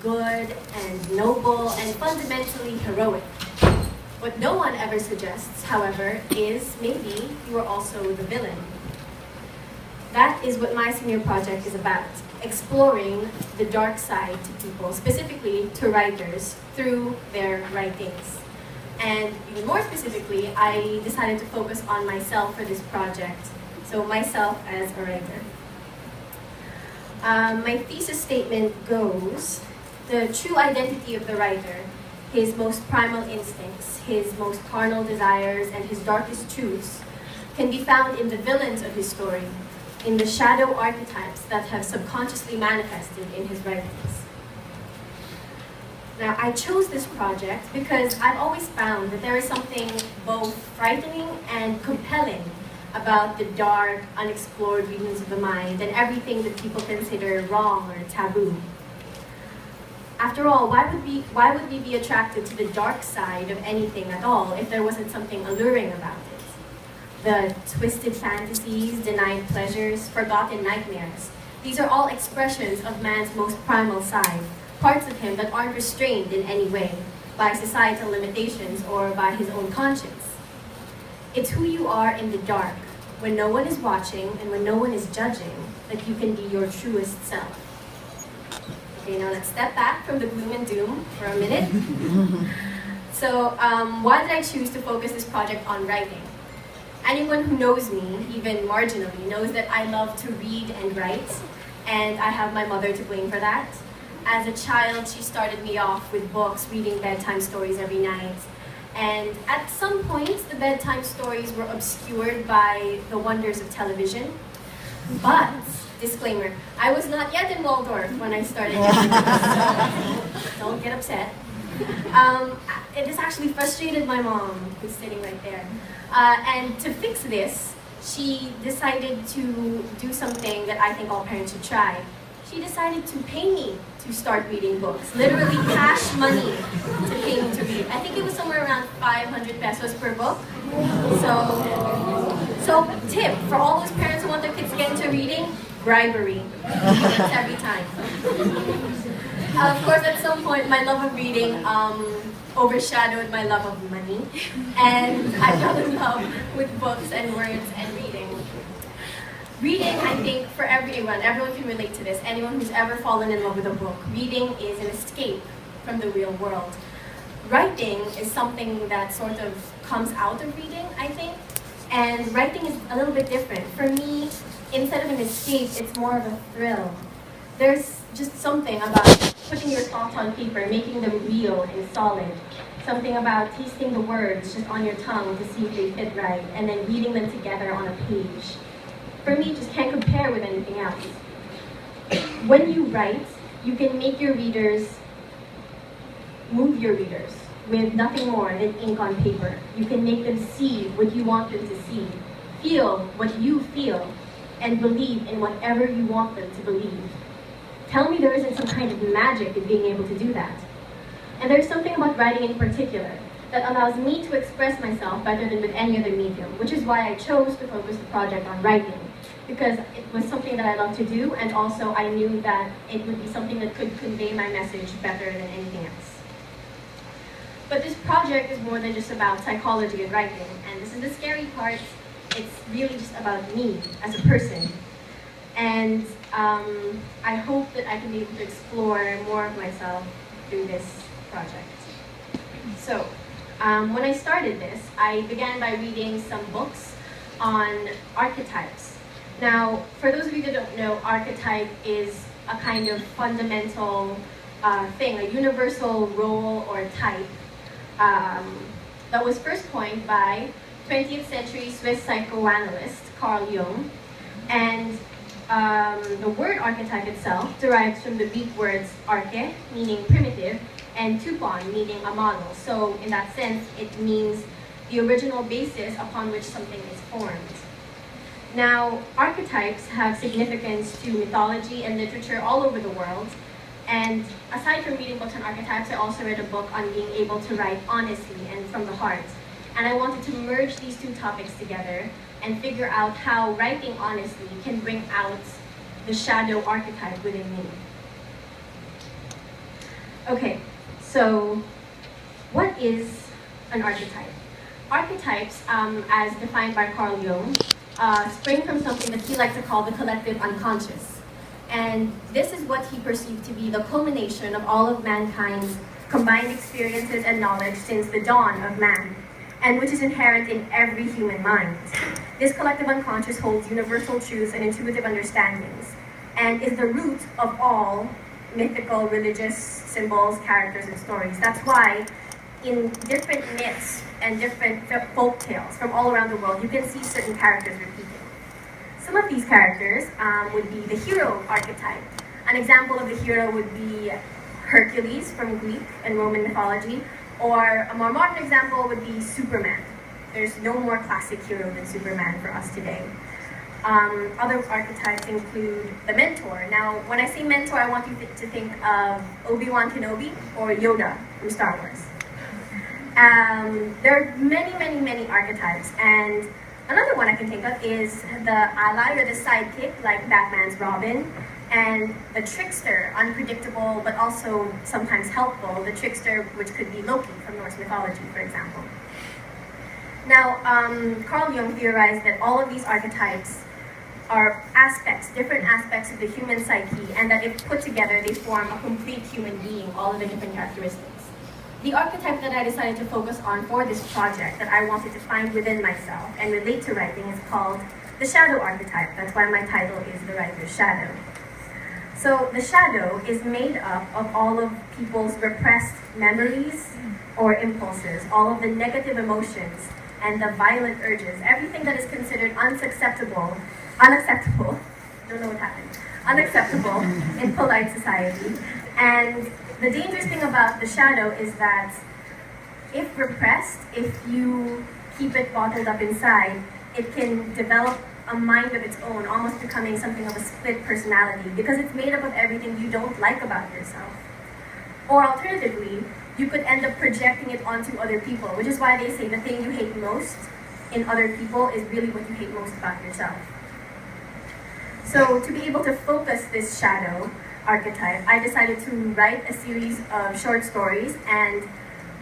good and noble and fundamentally heroic. What no one ever suggests, however, is maybe you are also the villain. That is what my senior project is about, exploring the dark side to people, specifically to writers, through their writings. And even more specifically, I decided to focus on myself for this project, so myself as a writer. My thesis statement goes, the true identity of the writer, his most primal instincts, his most carnal desires, and his darkest truths can be found in the villains of his story, in the shadow archetypes that have subconsciously manifested in his writings. Now, I chose this project because I've always found that there is something both frightening and compelling about the dark, unexplored regions of the mind and everything that people consider wrong or taboo. After all, why would we be attracted to the dark side of anything at all if there wasn't something alluring about it? The twisted fantasies, denied pleasures, forgotten nightmares. These are all expressions of man's most primal side, parts of him that aren't restrained in any way by societal limitations or by his own conscience. It's who you are in the dark, when no one is watching and when no one is judging, that you can be your truest self. Okay, now let's step back from the gloom and doom for a minute. So, why did I choose to focus this project on writing? Anyone who knows me, even marginally, knows that I love to read and write, and I have my mother to blame for that. As a child, she started me off with books, reading bedtime stories every night. And at some point, the bedtime stories were obscured by the wonders of television. But, disclaimer, I was not yet in Waldorf when I started reading books, so don't get upset. It has actually frustrated my mom, who's sitting right there. And to fix this, she decided to do something that I think all parents should try. She decided to pay me to start reading books, literally cash money to pay me to read. I think it was somewhere around 500 pesos per book. So tip, for all those parents who want their kids to get into reading, bribery. Every time. Of course, at some point, my love of reading overshadowed my love of money, and I fell in love with books and words and reading. Reading, I think, for everyone can relate to this. Anyone who's ever fallen in love with a book, reading is an escape from the real world. Writing is something that sort of comes out of reading, I think, and writing is a little bit different. For me, instead of an escape, it's more of a thrill. There's just something about putting your thoughts on paper, making them real and solid. Something about tasting the words just on your tongue to see if they fit right, and then reading them together on a page. For me, it just can't compare with anything else. When you write, you can make your readers, move your readers, with nothing more than ink on paper. You can make them see what you want them to see, feel what you feel, and believe in whatever you want them to believe. Tell me there isn't some kind of magic in being able to do that. And there's something about writing in particular that allows me to express myself better than with any other medium, which is why I chose to focus the project on writing, because it was something that I love to do, and also I knew that it would be something that could convey my message better than anything else. But this project is more than just about psychology and writing, and this is the scary part. It's really just about me as a person. And I hope that I can be able to explore more of myself through this project. So, when I started this, I began by reading some books on archetypes. Now, for those of you that don't know, archetype is a kind of fundamental thing, a universal role or type that was first coined by 20th century Swiss psychoanalyst Carl Jung. And the word archetype itself derives from the Greek words arche, meaning primitive, and tupon, meaning a model. So in that sense, it means the original basis upon which something is formed. Now, archetypes have significance to mythology and literature all over the world. And aside from reading books on archetypes, I also read a book on being able to write honestly and from the heart. And I wanted to merge these two topics together and figure out how writing honestly can bring out the shadow archetype within me. Okay, so what is an archetype? Archetypes, as defined by Carl Jung, spring from something that he liked to call the collective unconscious. And this is what he perceived to be the culmination of all of mankind's combined experiences and knowledge since the dawn of man, and which is inherent in every human mind. This collective unconscious holds universal truths and intuitive understandings, and is the root of all mythical, religious symbols, characters, and stories. That's why in different myths and different folk tales from all around the world, you can see certain characters repeating. Some of these characters would be the hero archetype. An example of the hero would be Hercules from Greek and Roman mythology, or a more modern example would be Superman. There's no more classic hero than Superman for us today. Other archetypes include the mentor. Now, when I say mentor, I want you to think of Obi-Wan Kenobi or Yoda from Star Wars. There are many archetypes, and another one I can think of is the ally or the sidekick, like Batman's Robin, and the trickster, unpredictable but also sometimes helpful, the trickster, which could be Loki from Norse mythology, for example. Now, Carl Jung theorized that all of these archetypes are different aspects of the human psyche, and that if put together, they form a complete human being, all of the different characteristics. The archetype that I decided to focus on for this project, that I wanted to find within myself and relate to writing, is called the shadow archetype. That's why my title is The Writer's Shadow. So the shadow is made up of all of people's repressed memories or impulses, all of the negative emotions and the violent urges, everything that is considered unacceptable, don't know what happened, unacceptable in polite society. And the dangerous thing about the shadow is that if repressed, if you keep it bottled up inside, it can develop a mind of its own, almost becoming something of a split personality, because it's made up of everything you don't like about yourself. Or alternatively, you could end up projecting it onto other people, which is why they say the thing you hate most in other people is really what you hate most about yourself. So to be able to focus this shadow archetype, I decided to write a series of short stories, and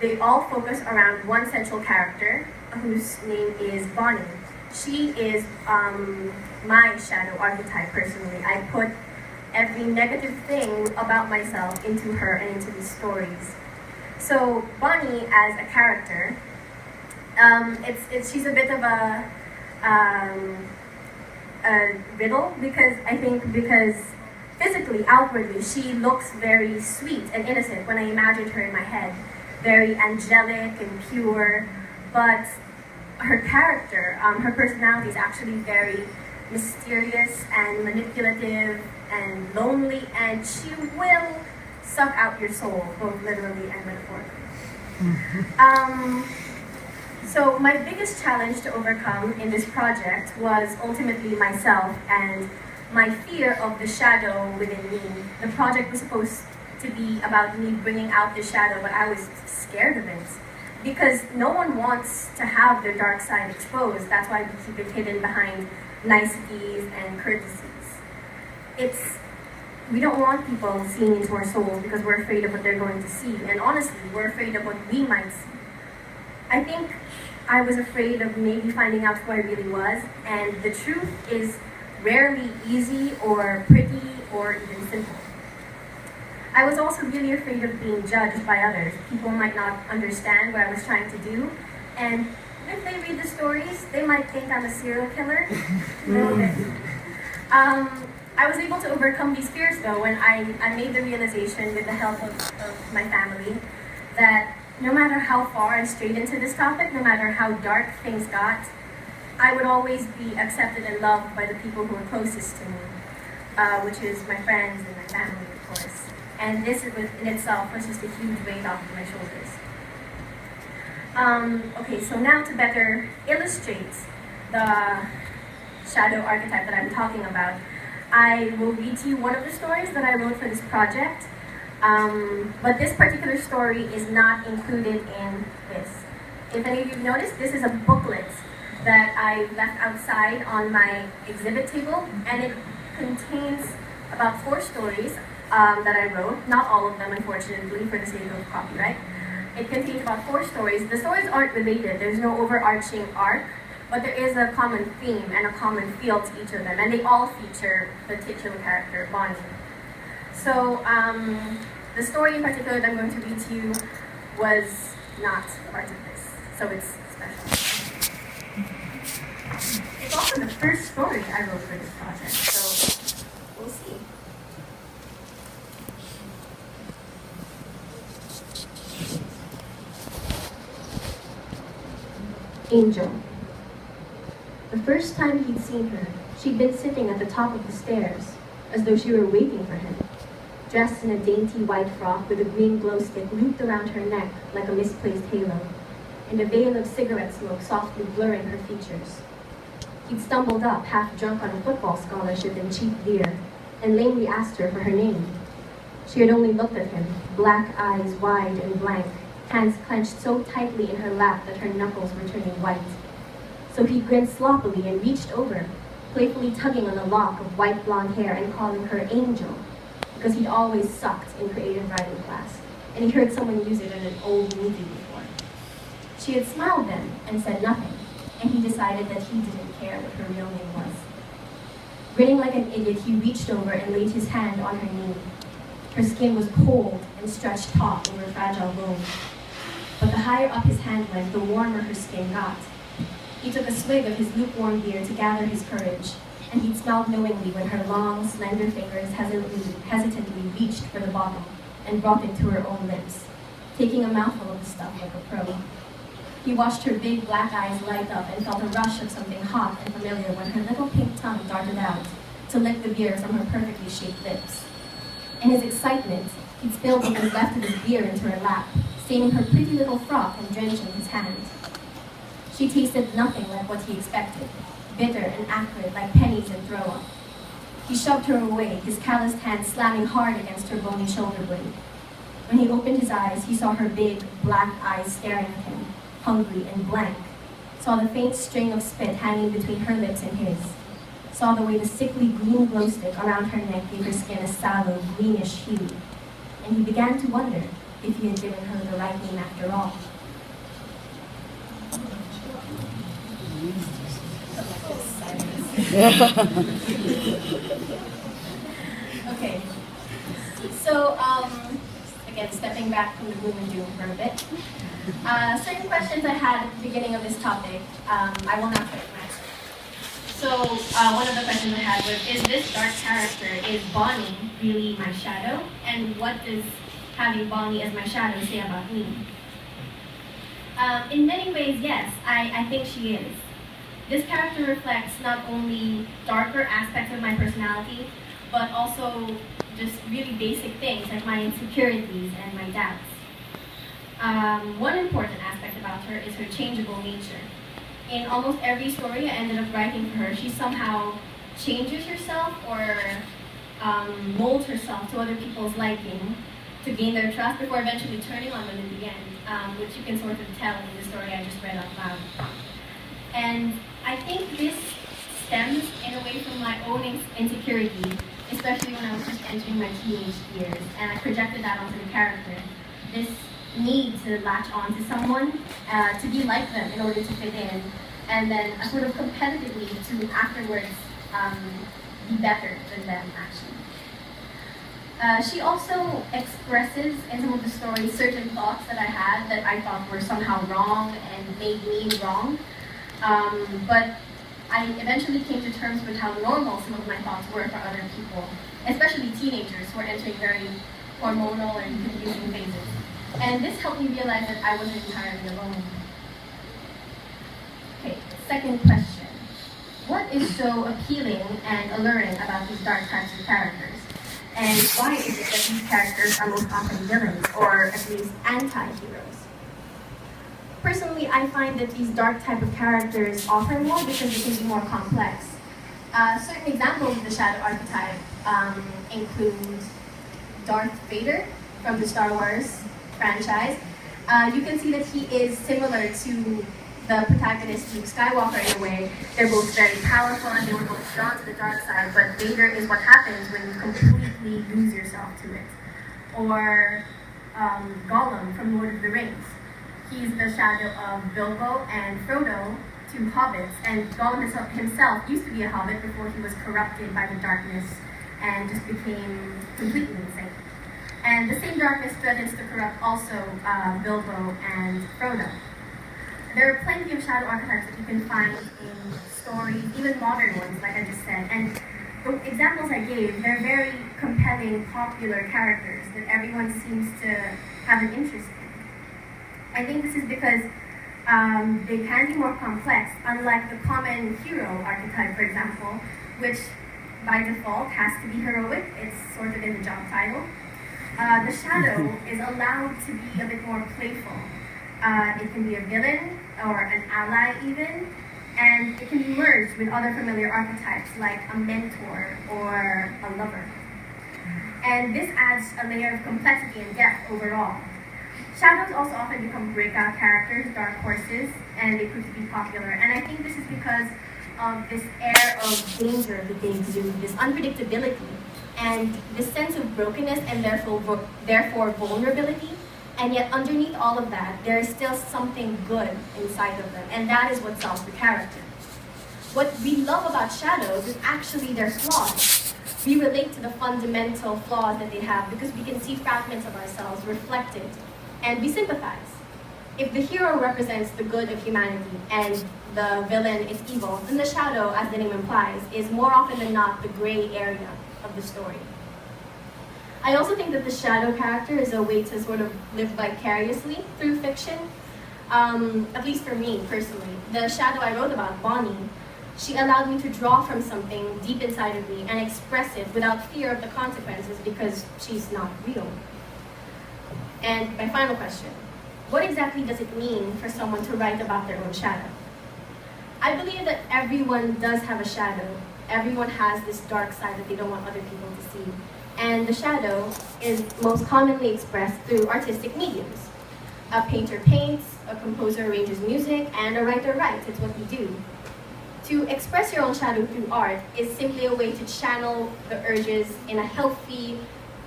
they all focus around one central character whose name is Bonnie. She is my shadow archetype personally. I put every negative thing about myself into her and into these stories. So Bonnie as a character, she's a bit of a riddle, because physically, outwardly, she looks very sweet and innocent when I imagined her in my head, very angelic and pure, but her character, her personality is actually very mysterious and manipulative and lonely, and she will suck out your soul, both literally and metaphorically. So my biggest challenge to overcome in this project was ultimately myself and my fear of the shadow within me. The project was supposed to be about me bringing out the shadow, but I was scared of it, because no one wants to have their dark side exposed. That's why we keep it hidden behind niceties and courtesies. We don't want people seeing into our souls because we're afraid of what they're going to see. And honestly, we're afraid of what we might see. I think I was afraid of maybe finding out who I really was, and the truth is rarely easy or pretty or even simple. I was also really afraid of being judged by others. People might not understand what I was trying to do, and if they read the stories, they might think I'm a serial killer. A little bit. I was able to overcome these fears though when I made the realization, with the help of my family, that no matter how far I strayed into this topic, no matter how dark things got, I would always be accepted and loved by the people who were closest to me, which is my friends and my family, of course. And this in itself was just a huge weight off of my shoulders. Okay, so now to better illustrate the shadow archetype that I'm talking about, I will read to you one of the stories that I wrote for this project. But this particular story is not included in this. If any of you noticed, this is a booklet that I left outside on my exhibit table, and it contains about 4 stories. that I wrote. Not all of them, unfortunately, for the sake of copyright. It contains about 4 stories. The stories aren't related. There's no overarching arc, but there is a common theme and a common feel to each of them, and they all feature the titular character, Bonnie. So, the story in particular that I'm going to read to you was not part of this, so it's special. It's also the first story I wrote for this project, so we'll see. Angel. The first time he'd seen her, she'd been sitting at the top of the stairs, as though she were waiting for him, dressed in a dainty white frock with a green glow stick looped around her neck like a misplaced halo, and a veil of cigarette smoke softly blurring her features. He'd stumbled up, half drunk on a football scholarship in cheap beer, and lamely asked her for her name. She had only looked at him, black eyes wide and blank, hands clenched so tightly in her lap that her knuckles were turning white. So he grinned sloppily and reached over, playfully tugging on a lock of white blonde hair and calling her Angel, because he'd always sucked in creative writing class, and he heard someone use it in an old movie before. She had smiled then and said nothing, and he decided that he didn't care what her real name was. Grinning like an idiot, he reached over and laid his hand on her knee. Her skin was cold and stretched taut over fragile bones. But the higher up his hand went, the warmer her skin got. He took a swig of his lukewarm beer to gather his courage, and he'd smiled knowingly when her long, slender fingers hesitantly reached for the bottle and brought it to her own lips, taking a mouthful of the stuff like a pro. He watched her big black eyes light up and felt a rush of something hot and familiar when her little pink tongue darted out to lick the beer from her perfectly shaped lips. In his excitement, he'd spilled what was left of his beer into her lap, staining her pretty little frock and drenching his hand. She tasted nothing like what he expected, bitter and acrid like pennies in throw-up. He shoved her away, his calloused hand slamming hard against her bony shoulder blade. When he opened his eyes, he saw her big, black eyes staring at him, hungry and blank, saw the faint string of spit hanging between her lips and his, saw the way the sickly green glow stick around her neck gave her skin a sallow, greenish hue, and he began to wonder if he had given her the right name after all. Okay, so again, stepping back from the gloom and doom for a bit. Certain questions I had at the beginning of this topic, I will not try to answer. So one of the questions I had was, is this dark character, is Bonnie really my shadow? And what does having Bonnie as my shadow say about me? In many ways, yes, I think she is. This character reflects not only darker aspects of my personality, but also just really basic things like my insecurities and my doubts. One important aspect about her is her changeable nature. In almost every story I ended up writing for her, she somehow changes herself or molds herself to other people's liking to gain their trust before eventually turning on them in the end, which you can sort of tell in the story I just read out loud. And I think this stems in a way from my own insecurity, especially when I was just entering my teenage years, and I projected that onto the character. This need to latch on to someone, to be like them in order to fit in, and then sort of competitively to afterwards be better than them, actually. She also expresses in some of the stories certain thoughts that I had that I thought were somehow wrong and made me wrong. But I eventually came to terms with how normal some of my thoughts were for other people, especially teenagers who are entering very hormonal and confusing phases. And this helped me realize that I wasn't entirely alone. Okay, second question. What is so appealing and alluring about these dark types of characters? And why is it that these characters are most often villains, or at least anti-heroes? Personally, I find that these dark type of characters offer more because they can be more complex. Certain examples of the shadow archetype include Darth Vader from the Star Wars franchise. You can see that he is similar to the protagonist, Luke Skywalker, in a way. They're both very powerful and they were both drawn to the dark side, but Vader is what happens when you completely lose yourself to it. Or Gollum from Lord of the Rings. He's the shadow of Bilbo and Frodo, two hobbits, and Gollum himself used to be a hobbit before he was corrupted by the darkness and just became completely insane. And the same darkness threatens to corrupt also Bilbo and Frodo. There are plenty of shadow archetypes that you can find in stories, even modern ones, like I just said. And the examples I gave, they're very compelling, popular characters that everyone seems to have an interest in. I think this is because they can be more complex, unlike the common hero archetype, for example, which by default has to be heroic. It's sort of in the job title. The shadow is allowed to be a bit more playful. It can be a villain or an ally even, and it can be merged with other familiar archetypes like a mentor or a lover. And this adds a layer of complexity and depth overall. Shadows also often become breakout characters, dark horses, and they prove to be popular. And I think this is because of this air of danger that they exude, this unpredictability, and this sense of brokenness and therefore vulnerability. And yet underneath all of that, there is still something good inside of them, and that is what sells the character. What we love about shadows is actually their flaws. We relate to the fundamental flaws that they have because we can see fragments of ourselves reflected, and we sympathize. If the hero represents the good of humanity and the villain is evil, then the shadow, as the name implies, is more often than not the gray area of the story. I also think that the shadow character is a way to sort of live vicariously through fiction, at least for me personally. The shadow I wrote about, Bonnie, she allowed me to draw from something deep inside of me and express it without fear of the consequences because she's not real. And my final question, what exactly does it mean for someone to write about their own shadow? I believe that everyone does have a shadow. Everyone has this dark side that they don't want other people to see. And the shadow is most commonly expressed through artistic mediums. A painter paints, a composer arranges music, and a writer writes. It's what we do. To express your own shadow through art is simply a way to channel the urges in a healthy,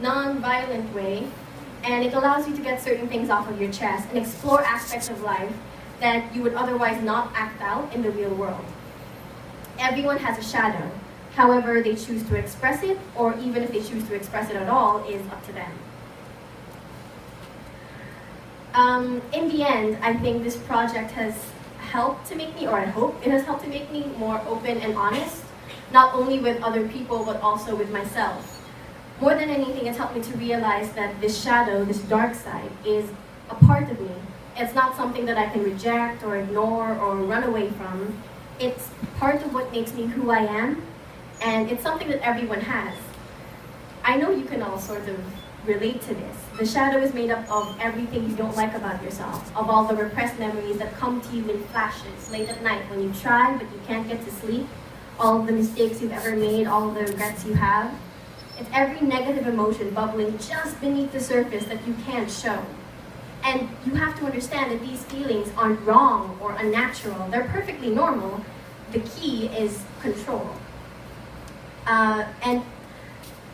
non-violent way, and it allows you to get certain things off of your chest and explore aspects of life that you would otherwise not act out in the real world. Everyone has a shadow. However they choose to express it, or even if they choose to express it at all, is up to them. In the end, I think this project has helped to make me, or I hope it has helped to make me more open and honest, not only with other people, but also with myself. More than anything, it's helped me to realize that this shadow, this dark side, is a part of me. It's not something that I can reject or ignore or run away from. It's part of what makes me who I am, and it's something that everyone has. I know you can all sort of relate to this. The shadow is made up of everything you don't like about yourself, of all the repressed memories that come to you in flashes late at night when you try but you can't get to sleep, all of the mistakes you've ever made, all of the regrets you have. It's every negative emotion bubbling just beneath the surface that you can't show. And you have to understand that these feelings aren't wrong or unnatural. They're perfectly normal. The key is control. And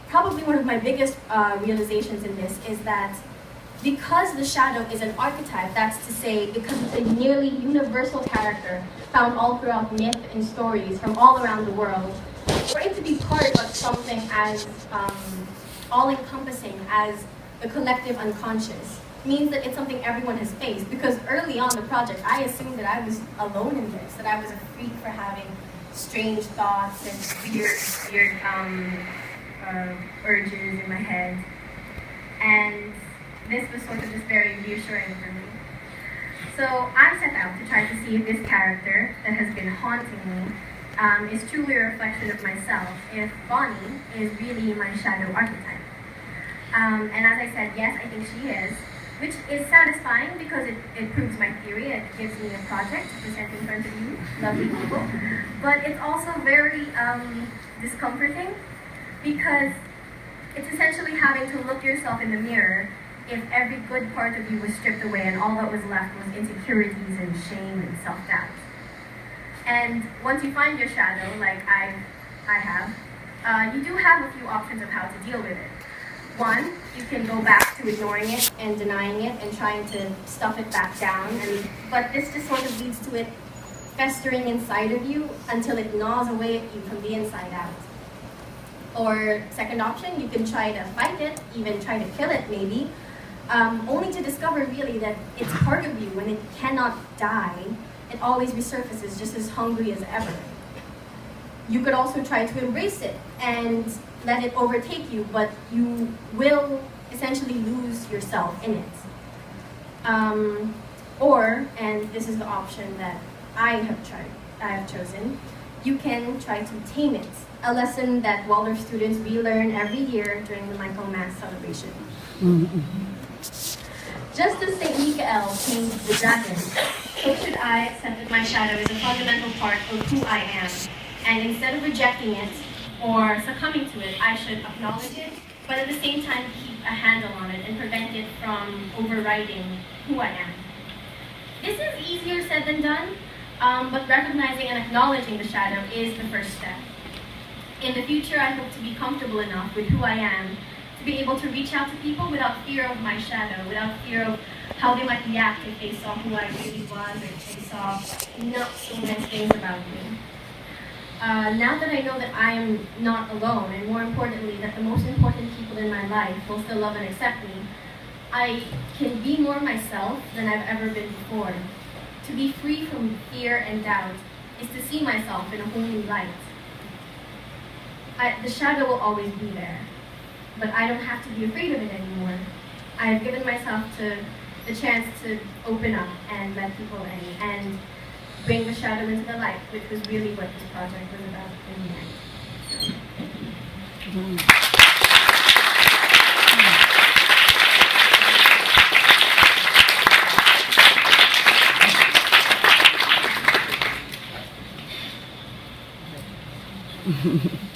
probably one of my biggest realizations in this is that because the shadow is an archetype, that's to say, because it's a nearly universal character found all throughout myth and stories from all around the world, for it to be part of something as all-encompassing as the collective unconscious means that it's something everyone has faced. Because early on the project, I assumed that I was alone in this, that I was a freak for having strange thoughts and weird urges in my head. And this was sort of just very reassuring for me. So I set out to try to see if this character that has been haunting me is truly a reflection of myself, if Bonnie is really my shadow archetype. And as I said, yes, I think she is, which is satisfying because it proves my theory. It gives me a project to present in front of you, lovely people. But it's also very discomforting because it's essentially having to look yourself in the mirror if every good part of you was stripped away and all that was left was insecurities and shame and self-doubt. And once you find your shadow, like I have, you do have a few options of how to deal with it. One, you can go back to ignoring it and denying it and trying to stuff it back down, but this just sort of leads to it festering inside of you until it gnaws away at you from the inside out. Or second option, you can try to fight it, even try to kill it maybe, only to discover really that it's part of you and it cannot die. It always resurfaces just as hungry as ever. You could also try to embrace it and let it overtake you, but you will essentially lose yourself in it. Or, and this is the option that I have chosen, you can try to tame it, a lesson that Waldorf students relearn every year during the Michaelmas celebration. Just as St. Michael tamed the dragon, so should I accept that my shadow is a fundamental part of who I am, and instead of rejecting it or succumbing to it, I should acknowledge it, but at the same time keep a handle on it and prevent it from overriding who I am. This is easier said than done, but recognizing and acknowledging the shadow is the first step. In the future, I hope to be comfortable enough with who I am to be able to reach out to people without fear of my shadow, without fear of how they might react if they saw who I really was or if they saw not so nice things about me. Now that I know that I am not alone, and more importantly, that the most important people in my life will still love and accept me, I can be more myself than I've ever been before. To be free from fear and doubt is to see myself in a whole new light. The shadow will always be there, but I don't have to be afraid of it anymore. I have given myself the chance to open up and let people in and bring the shadow into the light, which was really what this project was about in the end. So.